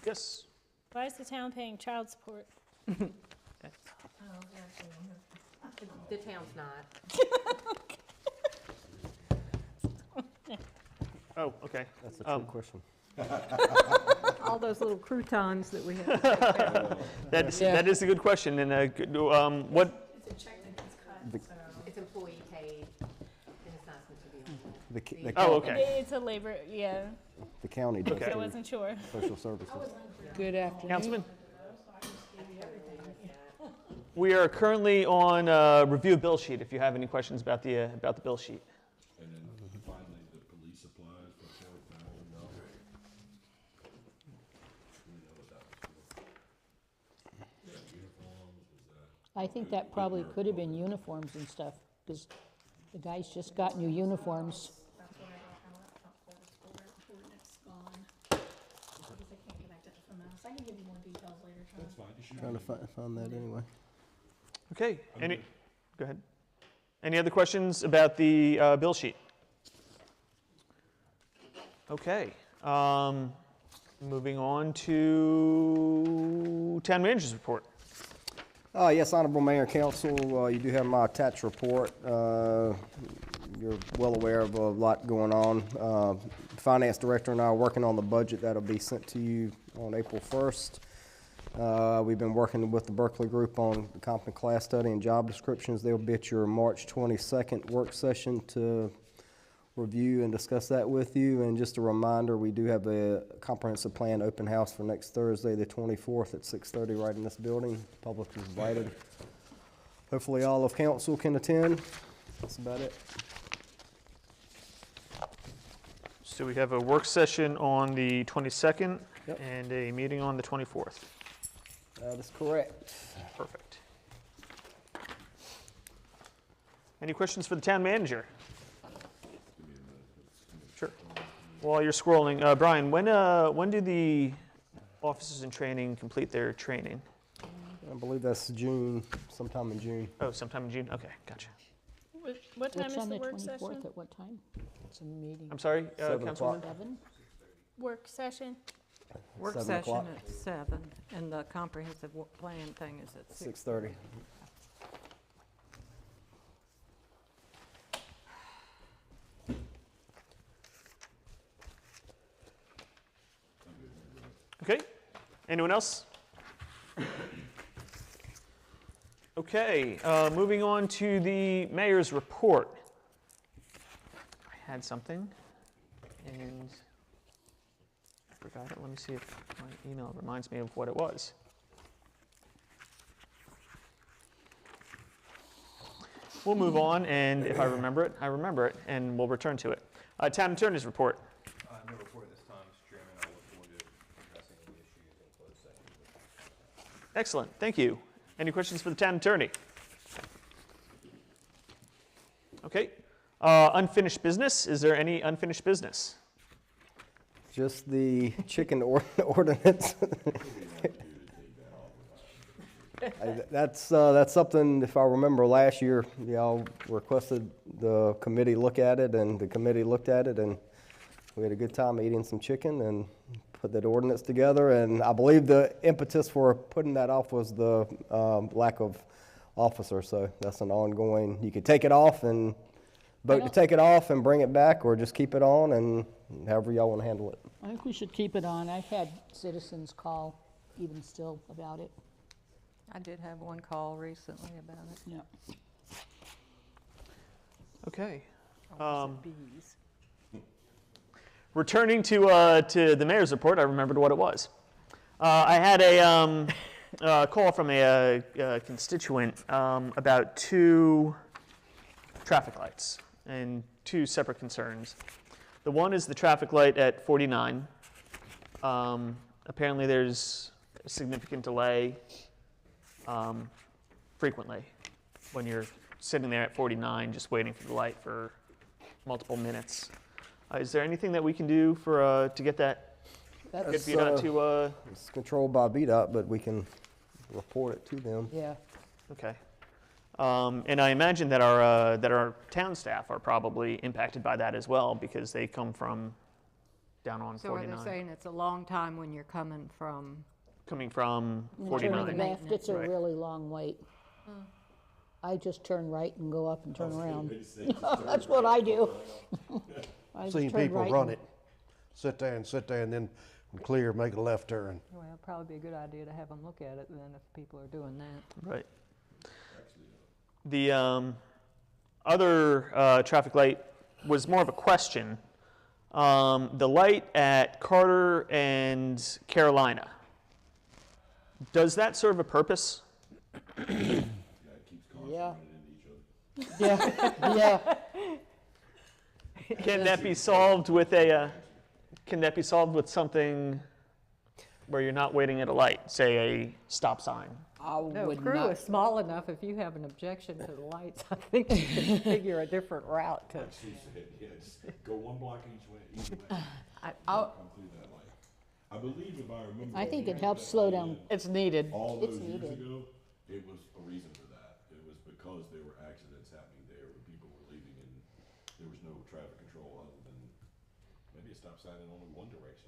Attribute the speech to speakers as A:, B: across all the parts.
A: Yes.
B: Why is the town paying child support?
C: The town's not.
A: Oh, okay.
D: That's a trick question.
E: All those little croutons that we have to take care of.
A: That is a good question. And what?
B: It's a check that gets cut, so.
C: It's employee paid, and it's not supposed to be on
D: The
A: Oh, okay.
B: It's a labor, yeah,
D: The county does
A: Okay.
B: so I
D: through
B: wasn't sure.
D: social services.
E: Good afternoon.
A: Councilman? We are currently on review of bill sheet. If you have any questions about the bill sheet.
F: And then finally, the police supplies for $4,000. We know what that was for. Yeah, uniforms, was that?
G: I think that probably could have been uniforms and stuff, because the guys just got new uniforms.
B: That's why our laptop for the school ordinance gone. Because I can't connect it to FMS. I can give you more details later, John.
F: That's fine, you should.
D: Trying to find that anyway.
A: Okay. Go ahead. Any other questions about the bill sheet? Okay. Moving on to town manager's report.
D: Yes, Honorable Mayor and Council, you do have my attached report. You're well aware of a lot going on. Finance Director and I are working on the budget that'll be sent to you on April 1st. We've been working with the Berkeley Group on the comp and class study and job descriptions. They'll be at your March 22nd work session to review and discuss that with you. And just a reminder, we do have a comprehensive plan open house for next Thursday, the 24th at 6:30 right in this building. Public is invited. Hopefully all of council can attend. That's about it.
A: So we have a work session on the 22nd
D: Yep.
A: and a meeting on the 24th.
D: That is correct.
A: Perfect. Any questions for the town manager? Sure. While you're scrolling, Brian, when do the officers in training complete their training?
D: I believe that's June, sometime in June.
A: Oh, sometime in June? Okay, gotcha.
B: What time
G: What's
B: is
G: on
B: the
G: the
B: work
G: 24th,
B: session?
G: at what time? It's a meeting.
A: I'm sorry,
D: 7
A: Councilwoman?
G: 7?
B: Work session?
E: Work
D: 7
E: session
D: o'clock.
E: at 7, and the comprehensive plan thing is at 6.
D: 6:30.
A: Okay. Anyone else? Okay, moving on to the mayor's report. I had something, and I forgot it. Let me see if my email reminds me of what it was. We'll move on, and if I remember it, and we'll return to it. Town attorney's report.
H: No report this time, Mr. Chairman. I look forward to addressing any issues in closed session.
A: Excellent, thank you. Any questions for the town attorney? Okay. Unfinished business. Is there any unfinished business?
D: Just the chicken ordinance. That's something, if I remember last year, y'all requested the committee look at it, and the committee looked at it, and we had a good time eating some chicken and put that ordinance together. And I believe the impetus for putting that off was the lack of officers. So that's an ongoing, you could take it off and vote to take it off and bring it back, or just keep it on, and however y'all want to handle it.
G: I think we should keep it on. I've had citizens call even still about it.
E: I did have one call recently about it.
G: Yeah.
A: Okay.
E: Or was it bees?
A: Returning to the mayor's report, I remembered what it was. I had a call from a constituent about 2 traffic lights and 2 separate concerns. The one is the traffic light at 49. Apparently there's a significant delay frequently when you're sitting there at 49 just waiting for the light for multiple minutes. Is there anything that we can do for to get that good
D: That's,
A: VDOT to?
D: It's controlled by VDOT, but we can report it to them.
G: Yeah.
A: Okay. And I imagine that our town staff are probably impacted by that as well, because they come from down on
E: So are
A: 49.
E: they saying it's a long time when you're coming from,
A: Coming from
G: And turning
A: 49.
G: left, it's a
A: Right.
G: really long wait. I just turn right and go up and turn around.
F: They say just turn
G: That's what I
F: right.
G: do. I just
I: Seen
G: turn
I: people
G: right
I: run
G: and-
I: it, sit there, and then when clear, make a left turn.
E: well, it'd probably be a good idea to have them look at it then if people are doing that.
A: Right. The other traffic light was more of a question. The light at Carter and Carolina, does that serve a purpose?
F: Yeah, it keeps cars
G: Yeah.
F: running into each other.
G: Yeah, yeah.
A: Can that be solved with a? Can that be solved with something where you're not waiting at a light, say a stop sign?
G: I
E: No,
G: would
E: Crewe
G: not.
E: is small enough, if you have an objection to the lights, I think you can figure a different route to.
F: She said, yeah, just go one block either way.
G: I'll-
F: Come through that light. I believe if I remember.
G: I think it
F: correctly,
G: helps slow down.
E: It's needed.
F: All
G: It's
F: those years
G: needed.
F: ago, it was a reason for that. It was because there were accidents happening there where people were leaving and there was no traffic control other than maybe a stop sign in only one direction.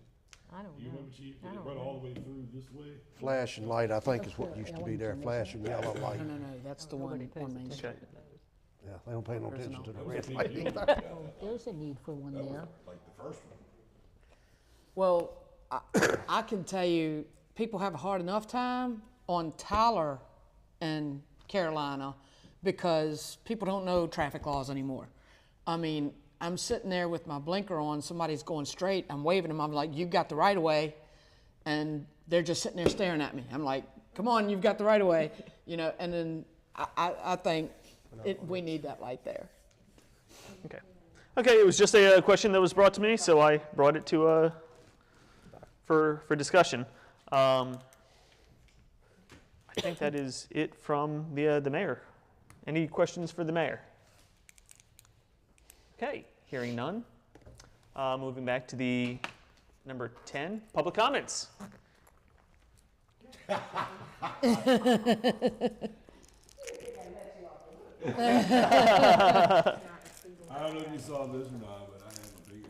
E: I don't
F: Do you
E: know.
F: remember, Chief?
E: I
F: Did it
E: don't
F: run
E: know.
F: all the way through this way?
I: Flashing light, I think, is
G: That's
I: what
G: where
I: used to be there,
G: Ellington is,
I: flashing yellow light.
G: No, that's the one
E: Nobody pays
G: on Main
E: attention
G: Street.
E: to those.
I: Yeah, they don't pay no attention to the red
F: Big
I: light
F: deal
I: either.
F: when we got that.
G: There's a need for one
F: That was
G: there.
F: like the first one.
J: Well, I can tell you, people have a hard enough time on Tyler and Carolina because people don't know traffic laws anymore. I mean, I'm sitting there with my blinker on, somebody's going straight, I'm waving them, I'm like, you've got the right of way, and they're just sitting there staring at me. I'm like, come on, you've got the right of way, you know, and then I think we need that light there.
A: Okay. Okay, it was just a question that was brought to me, so I brought it to for discussion. I think that is it from the mayor. Any questions for the mayor? Okay, hearing none. Moving back to the number 10, public comments.
F: I don't know if you saw this or not, but I have a bigger.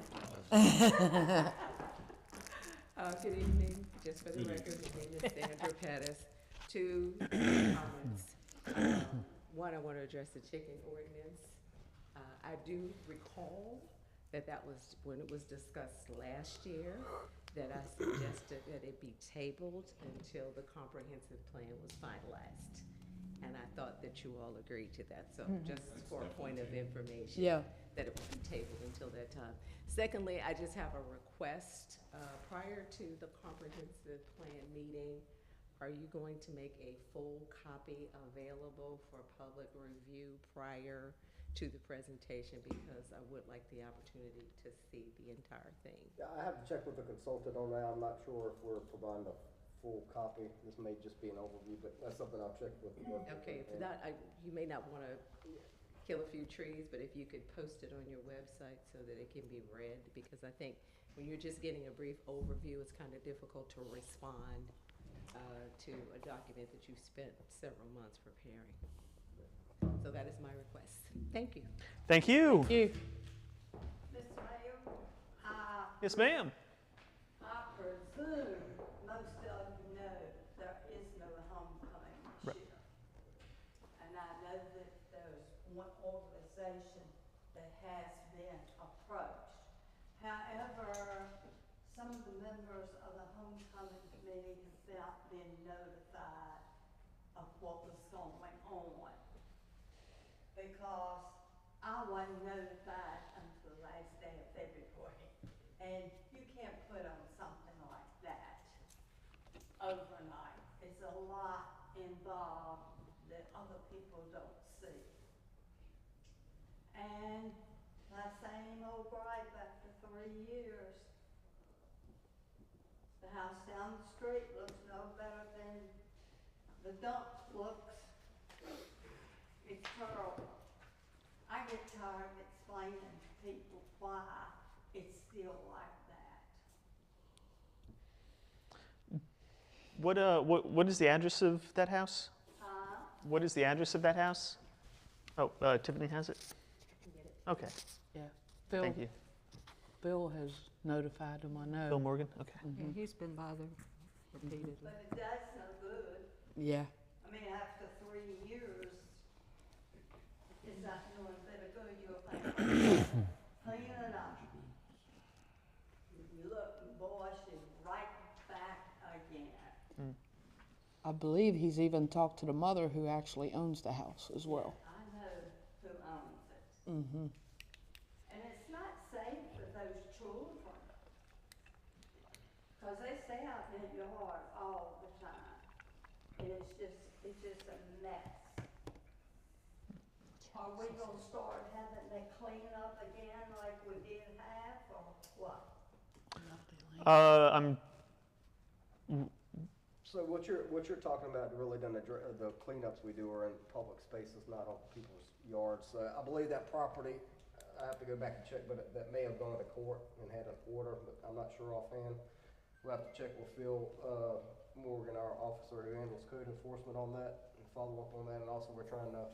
C: Good evening, just for the record, my name is Sandra Pettis. Two comments. One, I want to address the chicken ordinance. I do recall that was when it was discussed last year, that I suggested that it be tabled until the comprehensive plan was finalized. And I thought that you all agreed to that, so just for a point of information.
J: Yeah.
C: That it would be tabled until that time. Secondly, I just have a request. Prior to the comprehensive plan meeting, are you going to make a full copy available for public review prior to the presentation? Because I would like the opportunity to see the entire thing.
D: Yeah, I have to check with the consultant on that. I'm not sure if we're providing a full copy. This may just be an overview, but that's something I'll check with.
C: Okay, if not, you may not want to kill a few trees, but if you could post it on your website so that it can be read, because I think when you're just getting a brief overview, it's kind of difficult to respond to a document that you spent several months preparing. So that is my request. Thank you.
A: Thank you.
J: You.
K: Mr. Mayor,
A: Yes, ma'am.
K: I presume most of you know there is no homecoming this year. And I know that there's one organization that has been approached. However, some of the members of the homecoming committee have not been notified of what was going on. Because I wasn't notified until the last day of February. And you can't put on something like that overnight. It's a lot involved that other people don't see. And my same old gripe after 3 years. The house down the street looks no better than the dump looks. It's terrible. I get tired of explaining to people why it's still like that.
A: What is the address of that house? What is the address of that house? Oh, Tiffany has it? Okay,
J: Yeah. Bill,
A: thank you.
J: Bill has notified them, I know.
A: Bill Morgan, okay.
E: Yeah, he's been by there repeatedly.
K: But it does no good.
J: Yeah.
K: I mean, after 3 years, it's not doing a bit of good. You'll think, clean it up. You look, and boy, she's right back again.
J: I believe he's even talked to the mother who actually owns the house as well.
K: I know who owns it.
J: Mm-hmm.
K: And it's not safe for those children. Cause they stay out in the yard all the time. And it's just a mess. Are we gonna start having that clean up again like we did have, or what?
D: So what you're talking about, really done the cleanups we do are in public spaces, not on people's yards. So I believe that property, I have to go back and check, but that may have gone to court and had an order, but I'm not sure offhand. We'll have to check with Phil Morgan, our officer who handles code enforcement on that, and follow up on that. And also we're trying to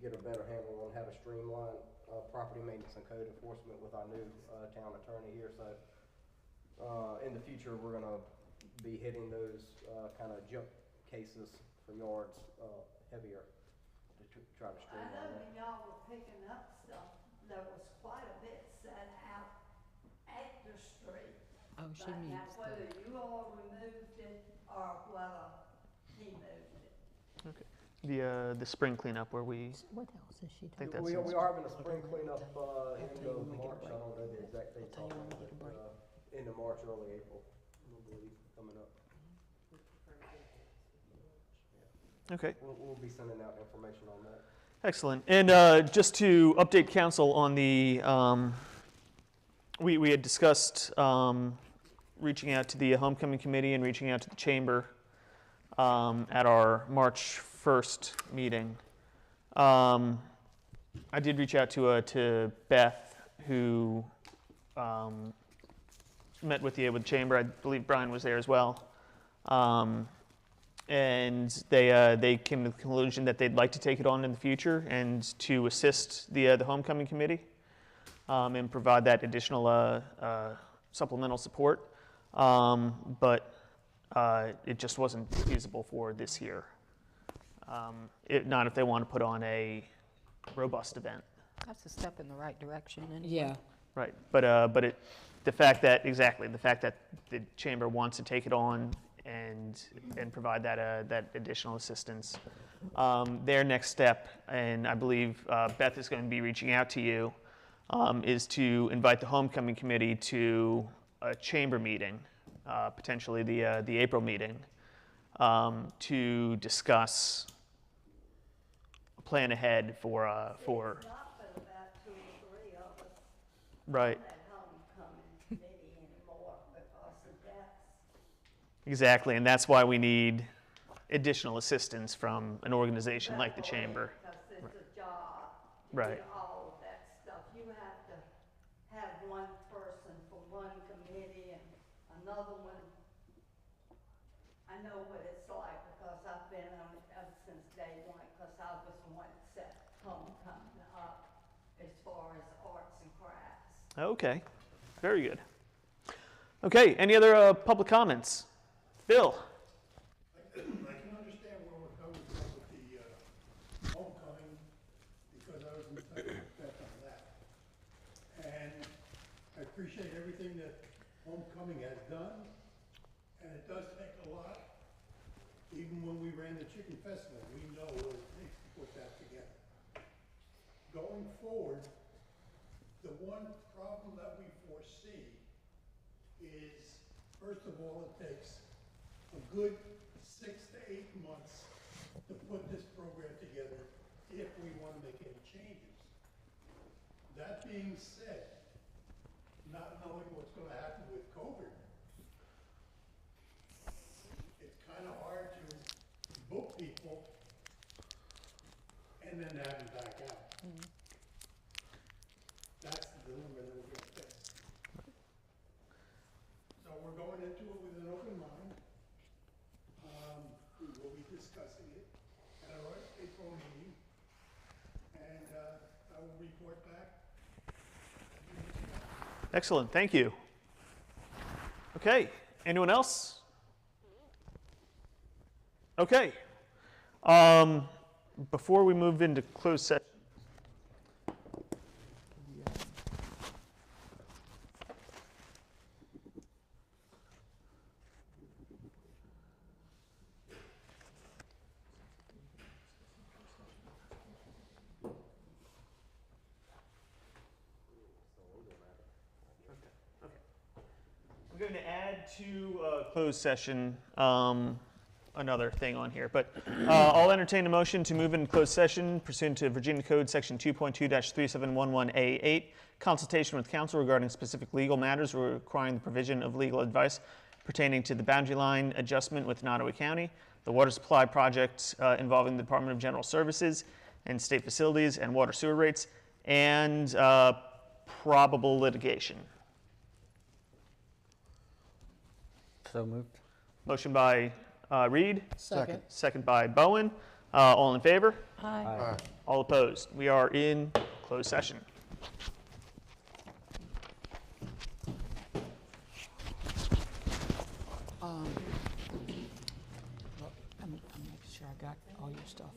D: get a better handle on how to streamline property maintenance and code enforcement with our new town attorney here. So in the future, we're gonna be hitting those kind of junk cases for yards heavier to try to
K: I
D: streamline
K: know
D: that.
K: when y'all were picking up stuff, there was quite a bit set out at the street.
E: Oh, she
K: But now
E: means
K: whether you all removed it or whether he moved it.
A: Okay. The spring cleanup where we,
G: What else is she
A: I think
G: talking
A: that's
D: We
A: in
D: are having a spring cleanup end
E: tell you
D: of
E: when we get a
D: March. I
E: break.
D: don't know the exact date.
E: I'll tell you when we get a break.
D: End of March, early April, I believe, coming up.
A: okay.
D: We'll be sending out information on that.
A: Excellent. And just to update council on the, we had discussed reaching out to the homecoming committee and reaching out to the chamber at our March 1st meeting. I did reach out to Beth, who met with the chamber. I believe Brian was there as well. And they came to the conclusion that they'd like to take it on in the future and to assist the homecoming committee and provide that additional supplemental support. But it just wasn't feasible for this year. Not if they want to put on a robust event.
E: That's a step in the right direction anyway.
J: Yeah.
A: Right, but the fact that the chamber wants to take it on and provide that additional assistance. Their next step, and I believe Beth is going to be reaching out to you, is to invite the homecoming committee to a chamber meeting, potentially the April meeting, to discuss a plan ahead for
K: Not but about 2 or 3 of us
A: right.
K: at homecoming committee anymore because of deaths.
A: Exactly, and that's why we need additional assistance from an organization like the chamber.
K: Because it's a job. to
A: Right.
K: do all of that stuff. You have to have one person for one committee and another one. I know what it's like because I've been on it ever since day one, because I was the one that set homecoming up as far as arts and crafts.
A: Okay, very good. Okay, any other public comments? Bill?
L: I can understand where we're coming from with the homecoming, because I was in touch with Beth on that. And I appreciate everything that homecoming has done, and it does take a lot. Even when we ran the chicken festival, we know what it takes to put that together. Going forward, the one problem that we foresee is, first of all, it takes a good 6 to 8 months to put this program together if we want to make any changes. That being said, not knowing what's going to happen with COVID, it's kind of hard to book people and then have them back out. That's the dilemma that we're going to face. So we're going into it with an open mind. We will be discussing it at our April meeting, and I will report back.
A: Excellent, thank you. Okay, anyone else? Okay. Before we move into closed session. I'm going to add to closed session another thing on here, but I'll entertain a motion to move into closed session pursuant to Virginia Code Section 2.2-3711A8, consultation with counsel regarding specific legal matters requiring the provision of legal advice pertaining to the boundary line adjustment with Nottaway County, the water supply project involving the Department of General Services and state facilities and water sewer rates, and probable litigation.
E: So moved.
A: Motion by Reed,
G: Second.
A: second by Bowen. All in favor?
G: Aye.
A: All opposed? We are in closed session.
J: I'm making sure I got all your stuff.